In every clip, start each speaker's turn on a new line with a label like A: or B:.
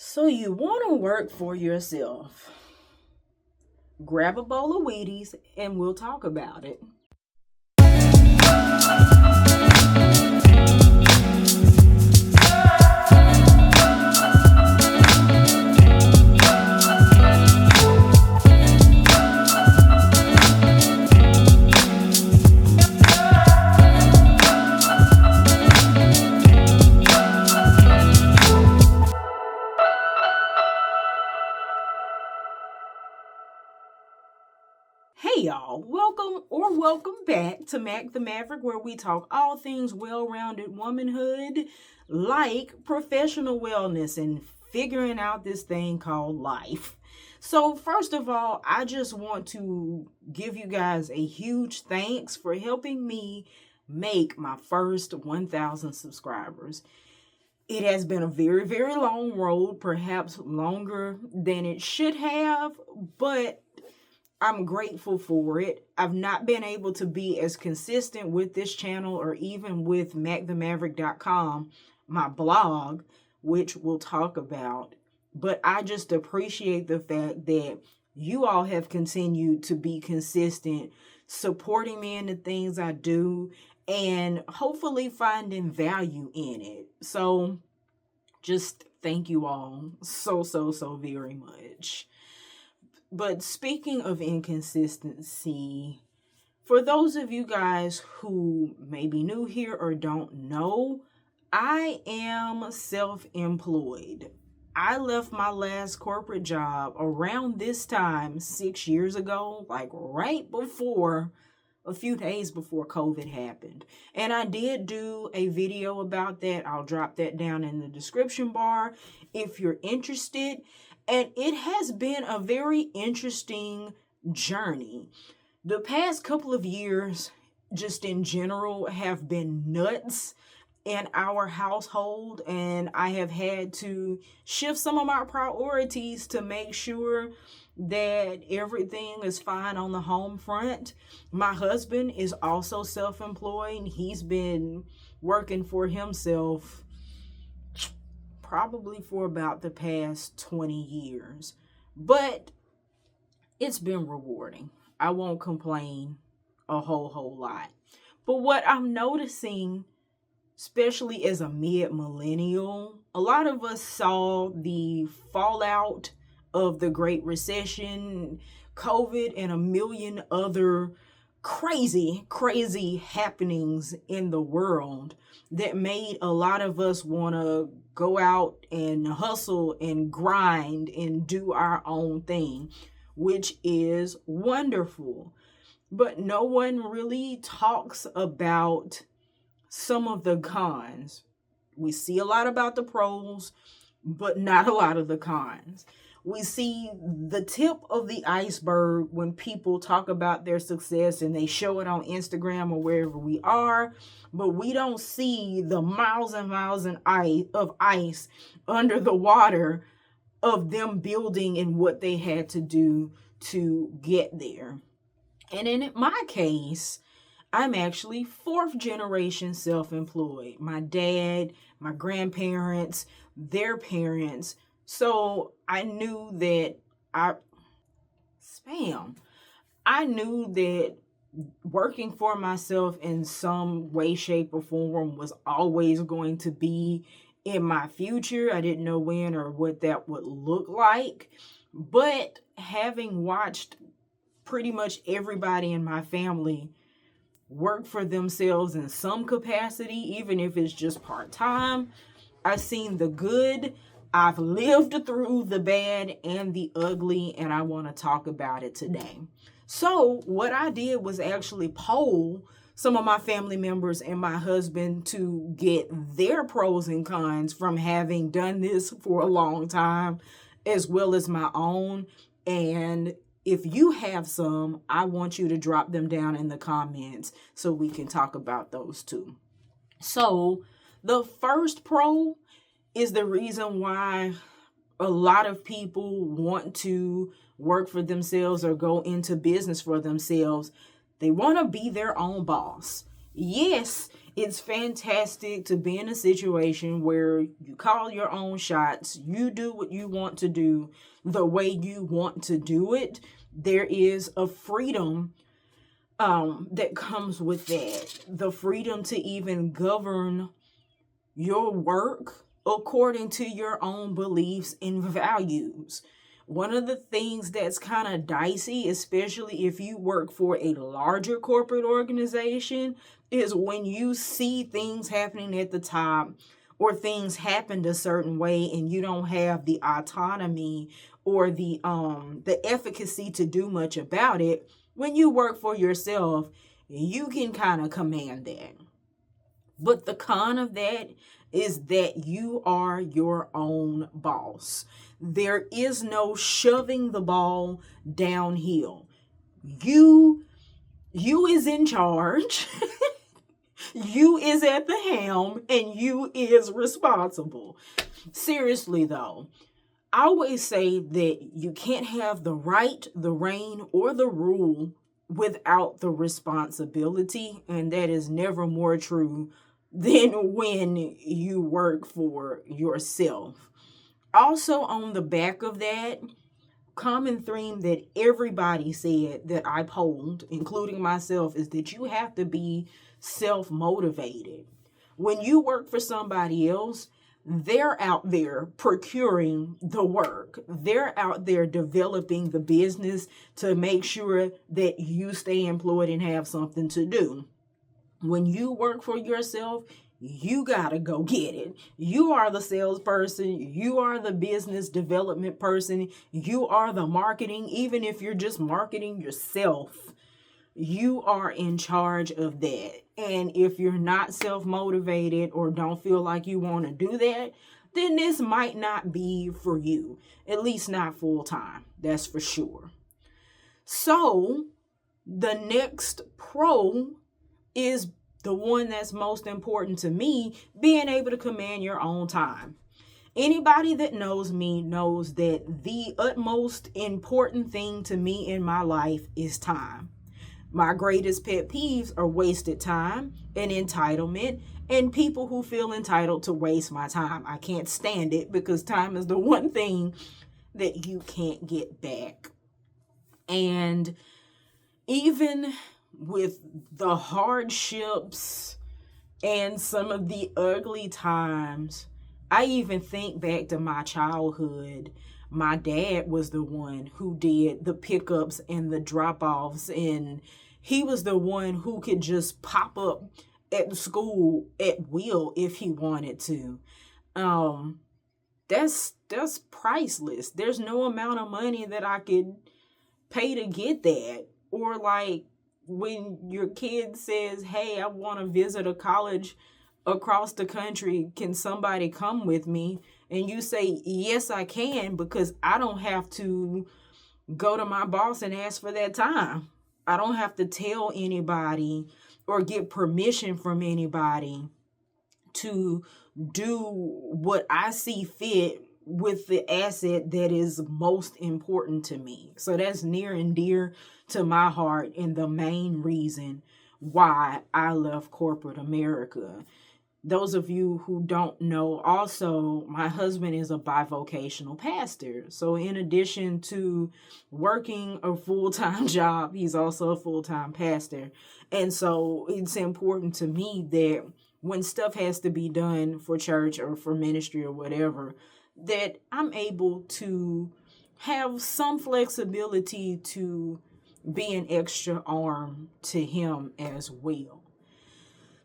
A: So you want to work for yourself. Grab a bowl of Wheaties and we'll talk about it. Hey y'all, welcome back to Mac the Maverick, where we talk all things well-rounded womanhood, like professional wellness and figuring out this thing called life. So first of all, I just want to give you guys a huge thanks for helping me make my first 1,000 subscribers. It has been a very, very long road, perhaps longer than it should have, but I'm grateful for it. I've not been able to be as consistent with this channel or even with macthemaverick.com, my blog, which we'll talk about. But I just appreciate the fact that you all have continued to be consistent, supporting me in the things I do, and hopefully finding value in it. So just thank you all so very much. But speaking of inconsistency, for those of you guys who may be new here or don't know, I am self-employed. I left my last corporate job around this time 6 years ago, like right before, a few days before COVID happened. And I did do a video about that. I'll drop that down in the description bar if you're interested. And it has been a very interesting journey. The past couple of years, just in general, have been nuts in our household. And I have had to shift some of my priorities to make sure that everything is fine on the home front. My husband is also self-employed. He's been working for himself probably for about the past 20 years. But it's been rewarding. I won't complain a whole lot. But what I'm noticing, especially as a mid-millennial, a lot of us saw the fallout of the Great Recession, COVID, and a million other crazy happenings in the world that made a lot of us want to go out and hustle and grind and do our own thing, which is wonderful. But no one really talks about some of the cons. We see a lot about the pros, but not a lot of the cons. We see the tip of the iceberg when people talk about their success and they show it on Instagram or wherever we are, but we don't see the miles and miles of ice under the water of them building and what they had to do to get there. And in my case, I'm actually fourth generation self-employed. My dad, my grandparents, their parents. So I knew that I knew that working for myself in some way, shape, or form was always going to be in my future. I didn't know when or what that would look like. But having watched pretty much everybody in my family work for themselves in some capacity, even if it's just part-time, I've seen the good. I've lived through the bad and the ugly, and I want to talk about it today. So what I did was actually poll some of my family members and my husband to get their pros and cons from having done this for a long time, as well as my own. And if you have some, I want you to drop them down in the comments so we can talk about those too. So the first pro is the reason why a lot of people want to work for themselves or go into business for themselves. They want to be their own boss. Yes, It's fantastic to be in a situation where you call your own shots, you do what you want to do the way you want to do it. There is a freedom that comes with that. The freedom to even govern your work according to your own beliefs and values. One of the things that's kind of dicey, especially if you work for a larger corporate organization, is when you see things happening at the top or things happened a certain way and you don't have the autonomy or the efficacy to do much about it. When you work for yourself, you can kind of command that. But the con of that is that you are your own boss. There is no shoving the ball downhill. You is in charge. You is at the helm and you is responsible. Seriously though, I always say that you can't have the right, the reign, or the rule without the responsibility, and that is never more true than when you work for yourself. Also, on the back of that, common theme that everybody said that I polled, including myself, is that you have to be self-motivated. When you work for somebody else, they're out there procuring the work. They're out there developing the business to make sure that you stay employed and have something to do. When you work for yourself, you gotta go get it. You are the salesperson. You are the business development person. You are the marketing. Even if you're just marketing yourself, you are in charge of that. And if you're not self-motivated or don't feel like you want to do that, then this might not be for you. At least not full time. That's for sure. So the next pro is the one that's most important to me, being able to command your own time. Anybody that knows me knows that the utmost important thing to me in my life is time. My greatest pet peeves are wasted time and entitlement and people who feel entitled to waste my time. I can't stand it because time is the one thing that you can't get back. And even with the hardships and some of the ugly times, I even think back to my childhood. My dad was the one who did the pickups and the drop-offs, and he was the one who could just pop up at the school at will if he wanted to. That's priceless. There's no amount of money that I could pay to get that. Or like when your kid says, hey, I want to visit a college across the country, can somebody come with me? And you say, yes, I can, because I don't have to go to my boss and ask for that time. I don't have to tell anybody or get permission from anybody to do what I see fit with the asset that is most important to me. So that's near and dear to my heart and the main reason why I left corporate America. Those of you who don't know, also, my husband is a bivocational pastor. So in addition to working a full-time job, he's also a full-time pastor. And so it's important to me that when stuff has to be done for church or for ministry or whatever, that I'm able to have some flexibility to be an extra arm to him as well.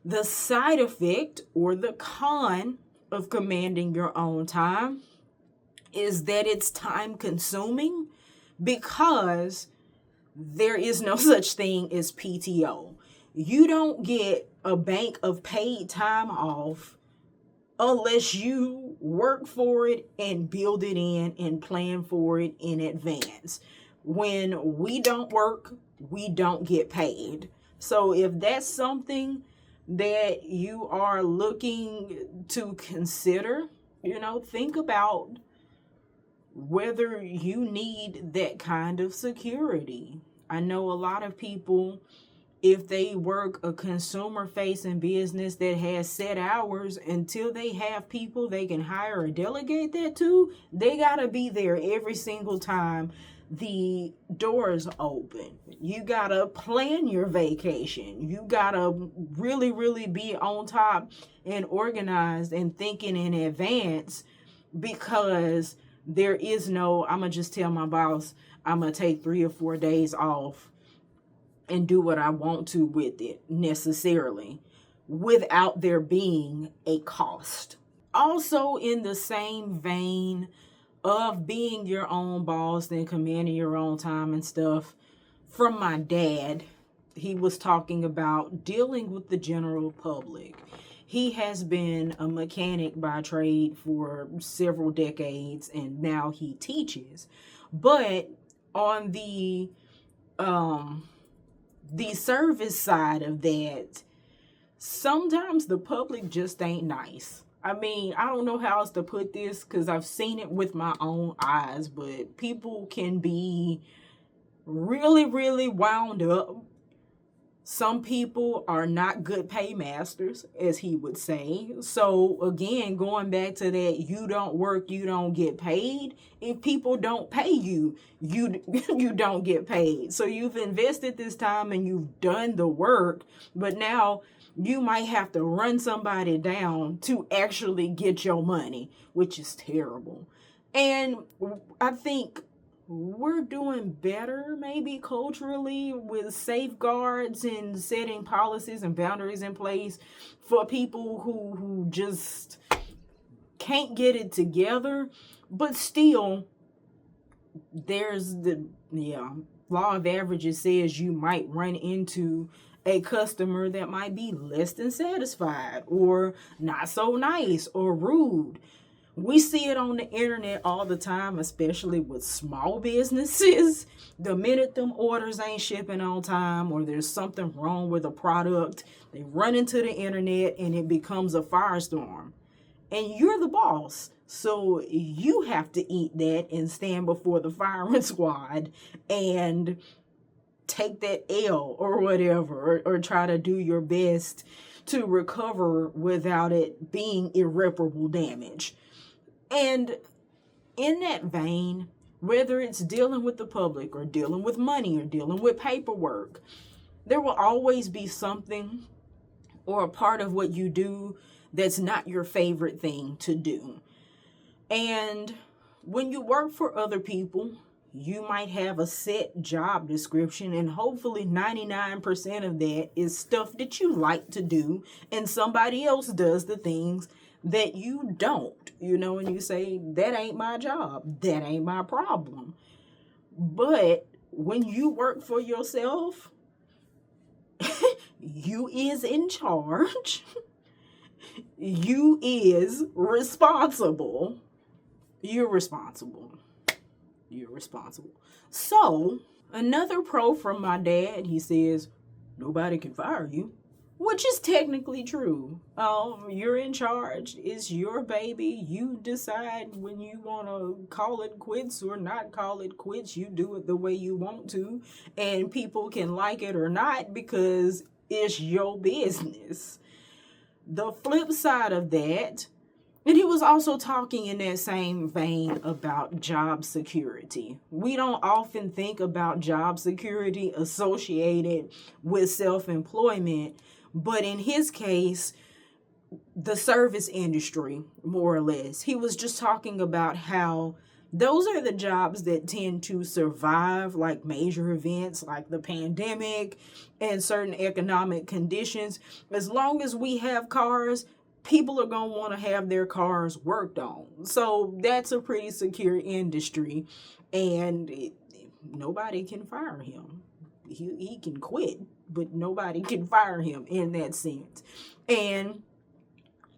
A: The side effect or the con of commanding your own time is that it's time consuming because there is no such thing as PTO. You don't get a bank of paid time off unless you work for it and build it in and plan for it in advance. When we don't work, we don't get paid. So if that's something that you are looking to consider, think about whether you need that kind of security. I know a lot of people if they work a consumer facing business that has set hours, until they have people they can hire or delegate that to, they gotta be there every single time the doors open. You gotta plan your vacation. You gotta really be on top and organized and thinking in advance, because there is no, I'm gonna just tell my boss I'm gonna take 3 or 4 days off and do what I want to with it necessarily, without there being a cost. Also, in the same vein of being your own boss and commanding your own time and stuff, from my dad, he was talking about dealing with the general public. He has been a mechanic by trade for several decades, and now he teaches. But on the service side of that, sometimes the public just ain't nice. I mean, I don't know how else to put this, because I've seen it with my own eyes, but people can be really wound up. Some people are not good paymasters, as he would say. So again, going back to that, you don't work, you don't get paid. If people don't pay you, you don't get paid. So you've invested this time and you've done the work, but now you might have to run somebody down to actually get your money, which is terrible. And I think we're doing better maybe culturally with safeguards and setting policies and boundaries in place for people who just can't get it together. But still, there's the law of averages says you might run into a customer that might be less than satisfied or not so nice or rude. We see it on the internet all the time, especially with small businesses. The minute them orders ain't shipping on time, or there's something wrong with a product, they run into the internet and it becomes a firestorm. And you're the boss, so you have to eat that and stand before the firing squad and take that L or whatever, or try to do your best to recover without it being irreparable damage. And in that vein, whether it's dealing with the public or dealing with money or dealing with paperwork, there will always be something or a part of what you do that's not your favorite thing to do. And when you work for other people, you might have a set job description, and hopefully 99% of that is stuff that you like to do, and somebody else does the things that you don't, and you say, that ain't my job, that ain't my problem. But when you work for yourself, you is in charge, you is responsible, you're responsible. So, another pro from my dad, he says, nobody can fire you. Which is technically true. You're in charge. It's your baby. You decide when you want to call it quits or not call it quits. You do it the way you want to. And people can like it or not because it's your business. The flip side of that, and he was also talking in that same vein about job security. We don't often think about job security associated with self-employment. But in his case, the service industry, more or less, he was just talking about how those are the jobs that tend to survive like major events like the pandemic and certain economic conditions. As long as we have cars, people are going to want to have their cars worked on. So that's a pretty secure industry, and nobody can fire him. He can quit, but nobody can fire him in that sense. And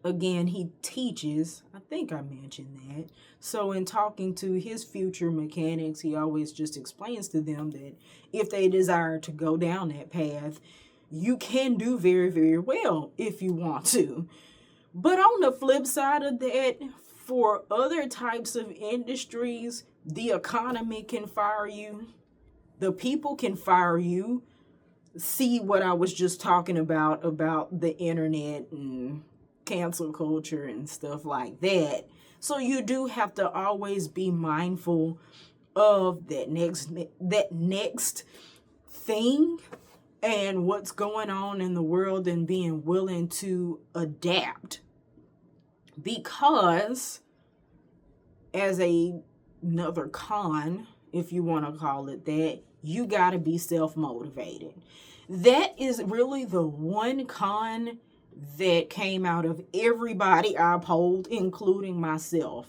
A: again, he teaches. I think I mentioned that. So in talking to his future mechanics, he always just explains to them that if they desire to go down that path, you can do very, very well if you want to. But on the flip side of that, for other types of industries, the economy can fire you. The people can fire you. see what I was just talking about the internet and cancel culture and stuff like that. So you do have to always be mindful of that next thing and what's going on in the world and being willing to adapt. Because as another con, if you want to call it that, you got to be self-motivated. That is really the one con that came out of everybody I polled, including myself.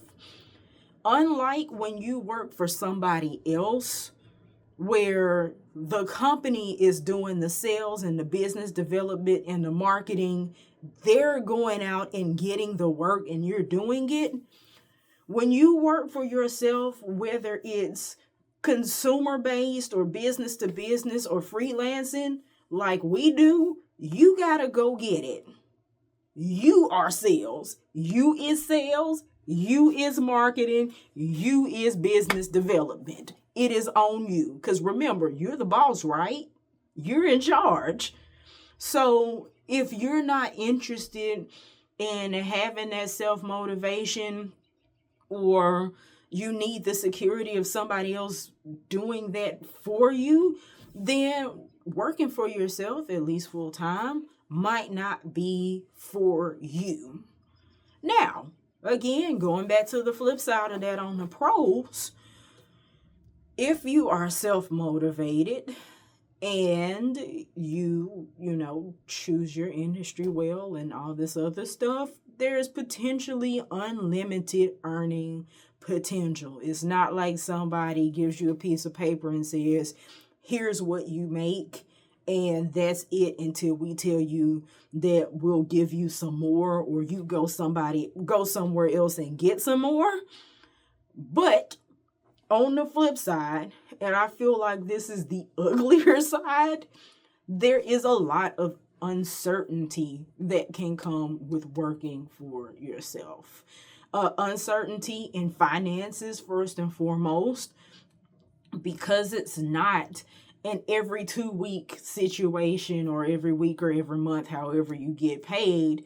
A: Unlike when you work for somebody else, where the company is doing the sales and the business development and the marketing, they're going out and getting the work and you're doing it. When you work for yourself, whether it's consumer based or business to business or freelancing like we do, you gotta go get it. You are sales. You is sales. You is marketing. You is business development. It is on you. Because remember, you're the boss, right? You're in charge. So if you're not interested in having that self-motivation, or you need the security of somebody else doing that for you, then working for yourself, at least full time, might not be for you. Now, again, going back to the flip side of that on the pros, if you are self-motivated and you choose your industry well and all this other stuff, there's potentially unlimited earning potential. It's not like somebody gives you a piece of paper and says, here's what you make, and that's it until we tell you that we'll give you some more, or you go somewhere else and get some more. But on the flip side, and I feel like this is the uglier side, there is a lot of uncertainty that can come with working for yourself. Uncertainty in finances, first and foremost, because it's not an every 2 week situation or every week or every month, however you get paid.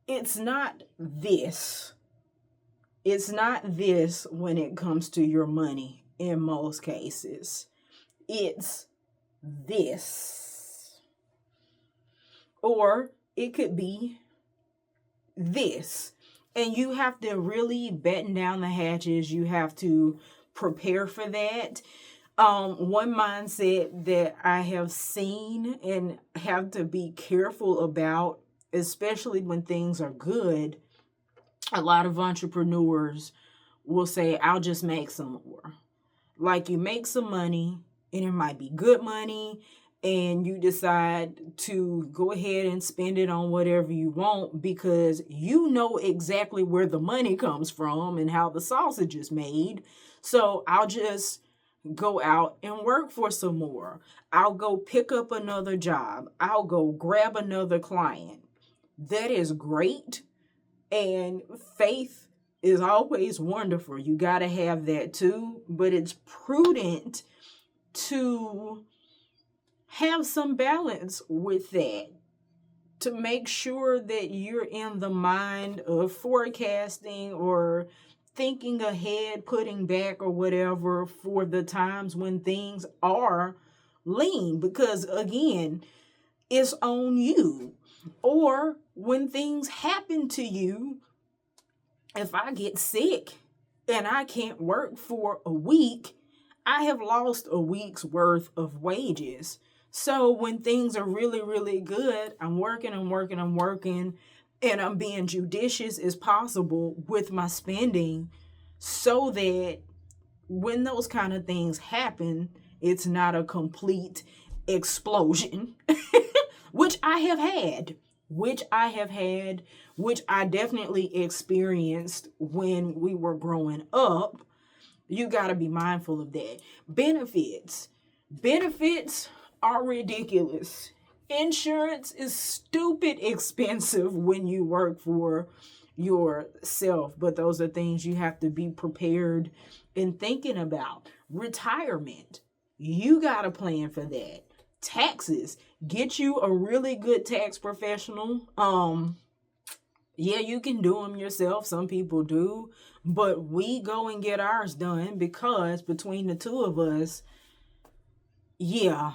A: It's not this. It's not this when it comes to your money in most cases. It's this. Or it could be this. And you have to really batten down the hatches. You have to prepare for that. One mindset that I have seen and have to be careful about, especially when things are good, a lot of entrepreneurs will say, I'll just make some more. Like, you make some money, and it might be good money, and you decide to go ahead and spend it on whatever you want because you know exactly where the money comes from and how the sausage is made. So I'll just go out and work for some more. I'll go pick up another job. I'll go grab another client. That is great. And faith is always wonderful. You got to have that too. But it's prudent to have some balance with that, to make sure that you're in the mind of forecasting or thinking ahead, putting back or whatever for the times when things are lean. Because again, it's on you. Or when things happen to you, if I get sick and I can't work for a week, I have lost a week's worth of wages. So when things are really, really good, I'm working, and I'm being judicious as possible with my spending so that when those kind of things happen, it's not a complete explosion, which I have had, which I definitely experienced when we were growing up. You got to be mindful of that. Benefits are ridiculous. Insurance is stupid expensive when you work for yourself, but those are things you have to be prepared and thinking about. Retirement, you got to plan for that. taxes. Get you a really good tax professional. Yeah, you can do them yourself. Some people do, but we go and get ours done because between the two of us, yeah,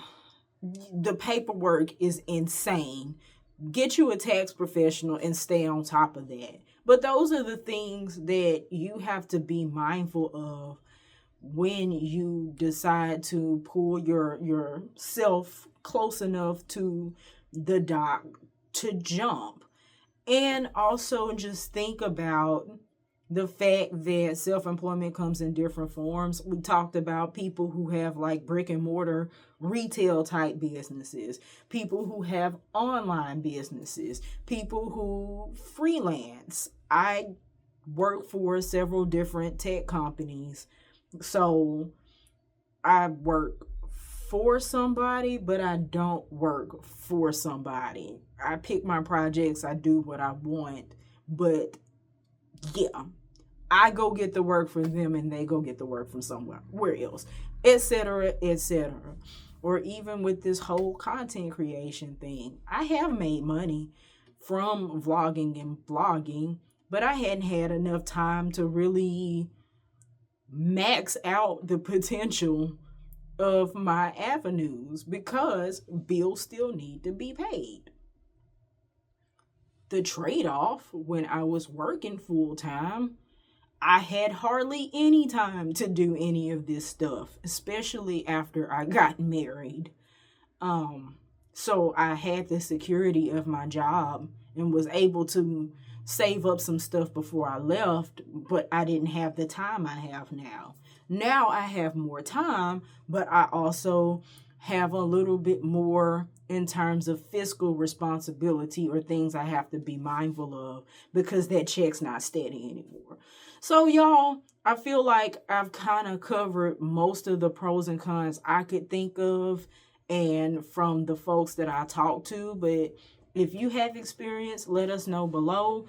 A: the paperwork is insane. Get you a tax professional and stay on top of that. But those are the things that you have to be mindful of when you decide to pull yourself close enough to the dock to jump. And also just think about the fact that self-employment comes in different forms. We talked about people who have like brick and mortar retail type businesses, people who have online businesses, people who freelance. I work for several different tech companies. So I work for somebody, but I don't work for somebody. I pick my projects, I do what I want, but yeah, I go get the work for them and they go get the work from somewhere else, etc., etc. Or even with this whole content creation thing, I have made money from vlogging and blogging, but I hadn't had enough time to really max out the potential of my avenues because bills still need to be paid. The trade-off, when I was working full-time, I had hardly any time to do any of this stuff, especially after I got married. So I had the security of my job and was able to save up some stuff before I left, but I didn't have the time I have now. Now I have more time, but I also have a little bit more in terms of fiscal responsibility or things I have to be mindful of because that check's not steady anymore. So y'all, I feel like I've kind of covered most of the pros and cons I could think of and from the folks that I talked to, but if you have experience, let us know below.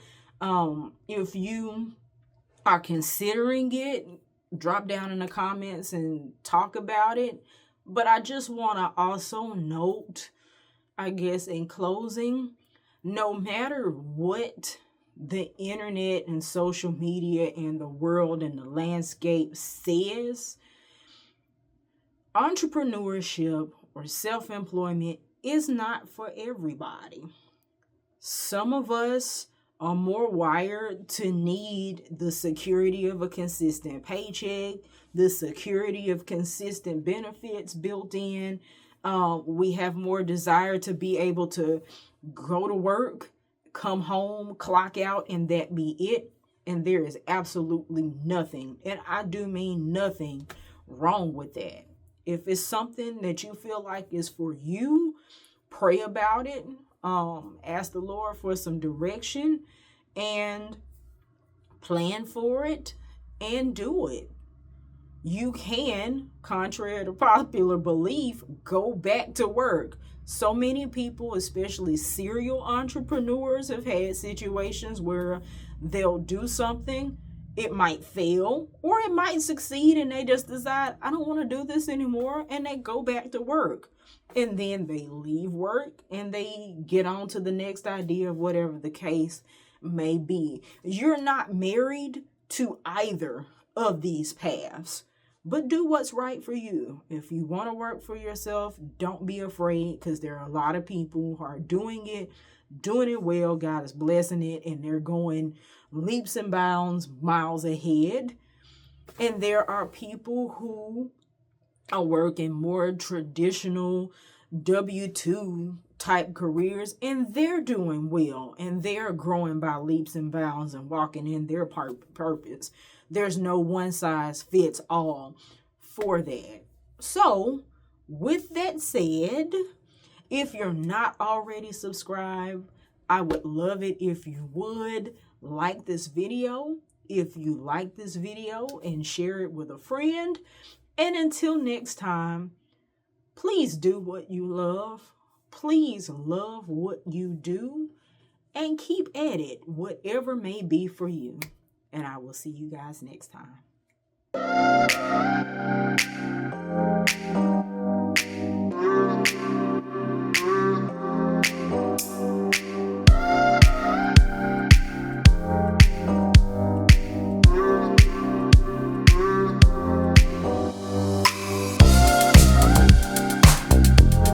A: If you are considering it, drop down in the comments and talk about it. But I just want to also note, I guess in closing, no matter what the internet and social media and the world and the landscape says, entrepreneurship or self-employment is not for everybody. Some of us are more wired to need the security of a consistent paycheck, the security of consistent benefits built in. We have more desire to be able to go to work, come home, clock out, and that be it. And there is absolutely nothing, and I do mean nothing, wrong with that. If it's something that you feel like is for you, pray about it. Ask the Lord for some direction and plan for it and do it. You can, contrary to popular belief, go back to work. So many people, especially serial entrepreneurs, have had situations where they'll do something, it might fail or it might succeed, and they just decide, I don't want to do this anymore, and they go back to work. And then they leave work and they get on to the next idea of whatever the case may be. You're not married to either of these paths, but do what's right for you. If you want to work for yourself, don't be afraid, because there are a lot of people who are doing it well. God is blessing it, and they're going leaps and bounds, miles ahead. And there are people who are working more traditional W-2 type careers, and they're doing well, and they're growing by leaps and bounds and walking in their purpose. There's no one size fits all for that. So, with that said, if you're not already subscribed, I would love it if you would like this video. If you like this video, and share it with a friend. And until next time, please do what you love. Please love what you do, and keep at it, whatever may be for you. And I will see you guys next time.